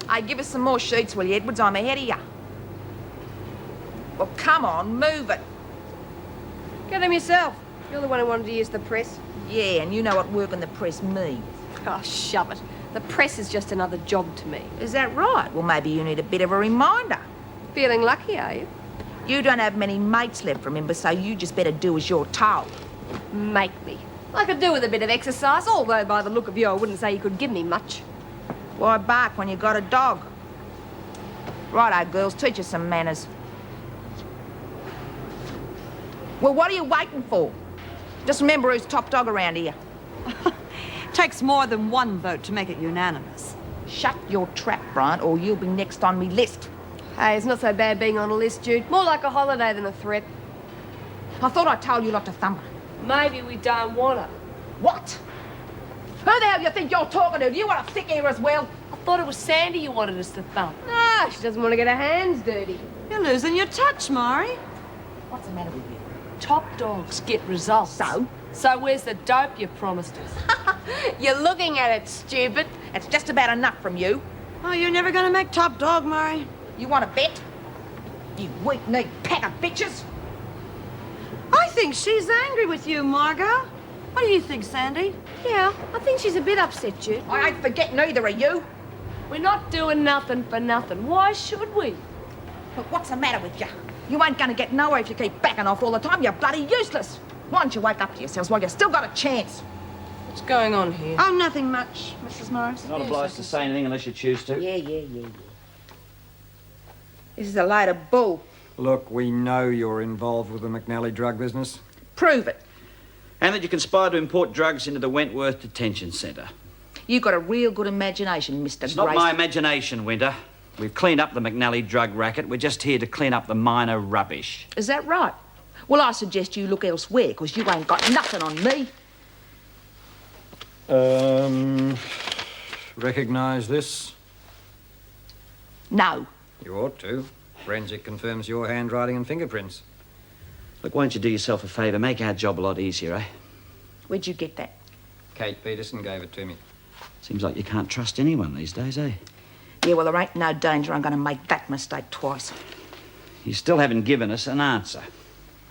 Hey, give us some more sheets, will you, Edwards? I'm ahead of you. Well, come on, move it. Get them yourself. You're the one who wanted to use the press. Yeah, and you know what working the press means. Oh, shove it. The press is just another job to me. Is that right? Well, maybe you need a bit of a reminder. Feeling lucky, are you? You don't have many mates left, remember, so you just better do as you're told. Make me. I could do with a bit of exercise, although by the look of you, I wouldn't say you could give me much. Why bark when you got a dog? Righto, girls, teach us some manners. Well, what are you waiting for? Just remember who's top dog around here. Takes more than one vote to make it unanimous. Shut your trap, Bryant, or you'll be next on me list. Hey, it's not so bad being on a list, Jude. More like a holiday than a threat. I thought I told you not to thumb her. Maybe we don't want her. What? Who the hell do you think you're talking to? Do you want a thick ear as well? I thought it was Sandy you wanted us to thump. Ah, she doesn't want to get her hands dirty. You're losing your touch, Maury. What's the matter with you? Top dogs get results. So? So where's the dope you promised us? You're looking at it, stupid. It's just about enough from you. Oh, you're never going to make top dog, Maury. You want to bet? You weak-kneed pack of bitches. I think she's angry with you, Margot. What do you think, Sandy? Yeah, I think she's a bit upset, Jude. I ain't forgetting either of you. We're not doing nothing for nothing. Why should we? But what's the matter with you? You ain't going to get nowhere if you keep backing off all the time. You're bloody useless. Why don't you wake up to yourselves while you still got a chance? What's going on here? Oh, nothing much, Mrs. Morris. You're not obliged to say anything unless you choose to. Yeah. This is a load of bull. Look, we know you're involved with the McNally drug business. Prove it. And that you conspired to import drugs into the Wentworth Detention Centre. You've got a real good imagination, Mr. It's Grace. not my imagination, Winter. We've cleaned up the McNally drug racket. We're just here to clean up the minor rubbish. Is that right? Well, I suggest you look elsewhere, because you ain't got nothing on me. Recognise this? No. You ought to. Forensic confirms your handwriting and fingerprints. Look, won't you do yourself a favour? Make our job a lot easier, eh? Where'd you get that? Kate Peterson gave it to me. Seems like you can't trust anyone these days, eh? Yeah, well, there ain't no danger I'm going to make that mistake twice. You still haven't given us an answer.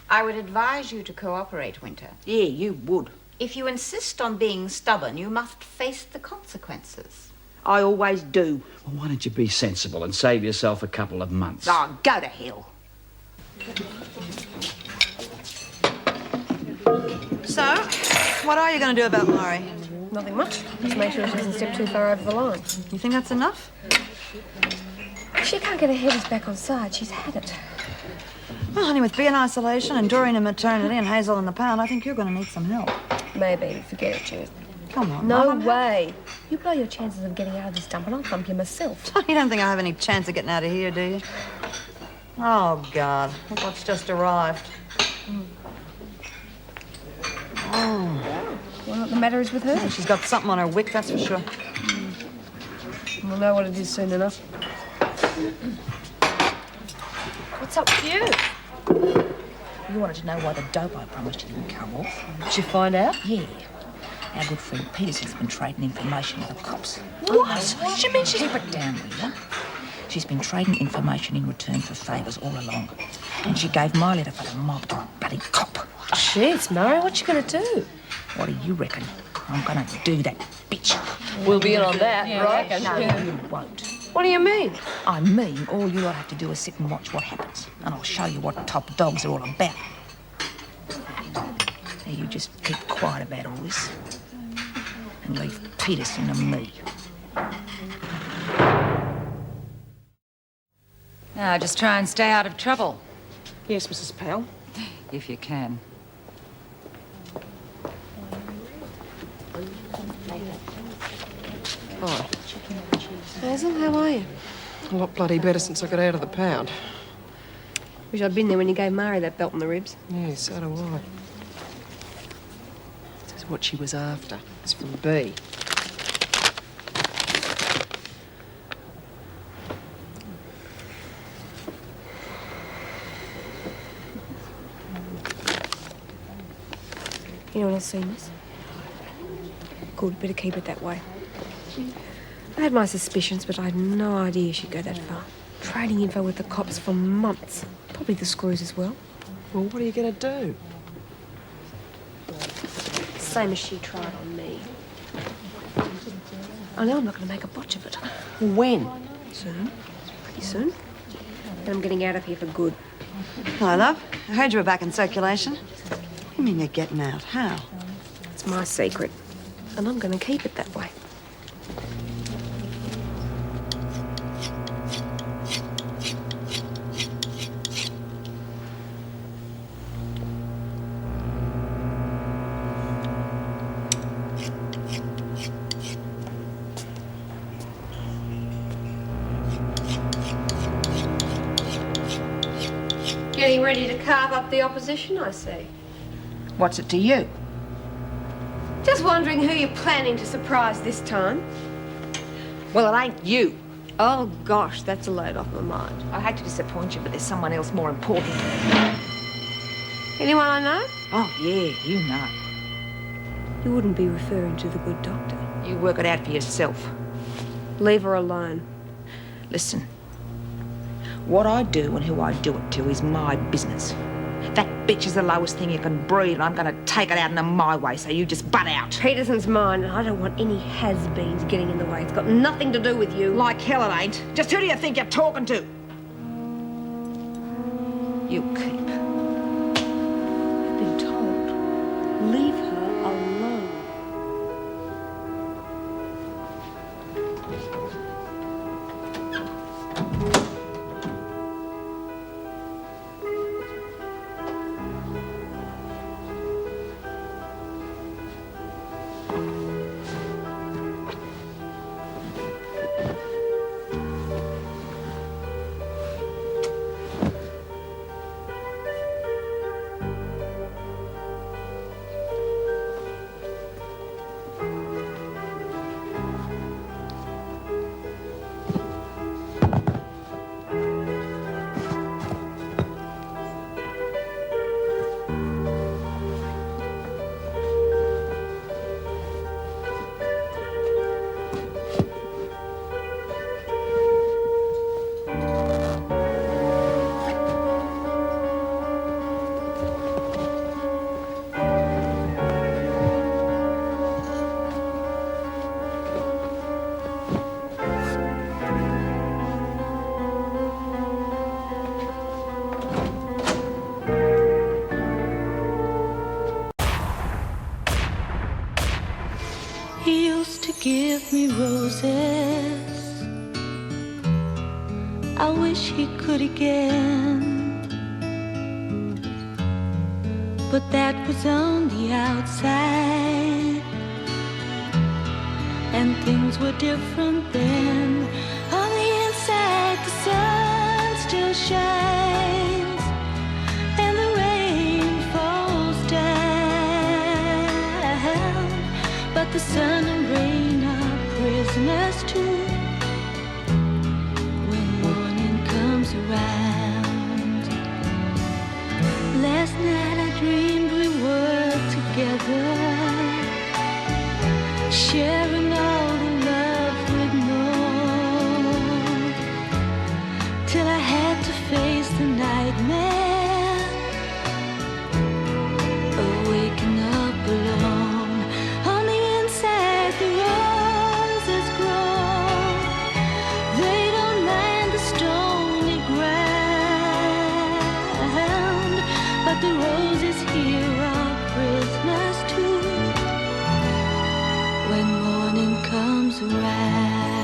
I would advise you to cooperate, Winter. Yeah, you would. If you insist on being stubborn, you must face the consequences. I always do. Well, why don't you be sensible and save yourself a couple of months? Oh, go to hell. So, what are you going to do about Maury? Nothing much. Just make sure she doesn't step too far over the line. You think that's enough? She can't get her headers back on side. She's had it. Well, honey, with B in isolation and Doreen in maternity and Hazel in the pound, I think you're going to need some help. Maybe. Forget it, Jude. Come on, No Mum. way. You blow your chances of getting out of this dump and I'll thump you myself. You don't think I have any chance of getting out of here, do you? Oh, God. Look what's just arrived. Well, what the matter is with her? She's got something on her wick, that's for sure. We'll know what it is soon enough. What's up with you? You wanted to know why the dope I promised you didn't come off? Did you find out? Yeah. Our good friend Peterson's been trading information with the cops. What? She means she's... Keep it down, will you? She's been trading information in return for favours all along. And she gave my letter for the mob to a bloody cop. Shit, Murray, what you gonna do? What do you reckon? I'm gonna do that bitch. We'll be in on that, right? No, you won't. What do you mean? I mean, all you'll have to do is sit and watch what happens. And I'll show you what top dogs are all about. Now, you just keep quiet about all this. And leave Peterson and me. Now, just try and stay out of trouble, Yes, Mrs. Powell. if you can. Hi. Hazel, how are you? A lot bloody better since I got out of the pound. Wish I'd been there when you gave Mari that belt in the ribs. Yeah, so do I. This is what she was after. It's from B. Anyone else seen this? Good, better keep it that way. I had my suspicions, but I had no idea she'd go that far. Trading info with the cops for months. Probably the screws as well. Well, what are you going to do? Same as she tried on me. I know I'm not going to make a botch of it. When? Soon. Pretty soon. And I'm getting out of here for good. Hello, love. I heard you were back in circulation. What do you mean you're getting out? How? It's my secret. And I'm going to keep it that way. Getting ready to carve up the opposition, I see. What's it to you? Just wondering who you're planning to surprise this time. Well, it ain't you. Oh, gosh, that's a load off my mind. I hate to disappoint you, but there's someone else more important. Anyone I know? Oh, yeah, you know. You wouldn't be referring to the good doctor. You work it out for yourself. Leave her alone. Listen, what I do and who I do it to is my business. That bitch is the lowest thing you can breed, and I'm going to take it out in my way, so you just butt out. Peterson's mine, and I don't want any has-beens getting in the way. It's got nothing to do with you. Like hell it ain't. Just who do you think you're talking to? You keep. I've been told. Leave her alone. He used to give me roses. I wish he could again, but that was on the outside, and things were different then. On the inside, the sun still shines, and the rain falls down, but the sun and rain are prisoners too when morning comes around. Last night I dreamed we were together, sharing all the love we'd known, till I had to face the nightmare of waking up alone. On the inside, the roses grow. They don't mind the stony ground, but the roses here are prisoners too when morning comes around.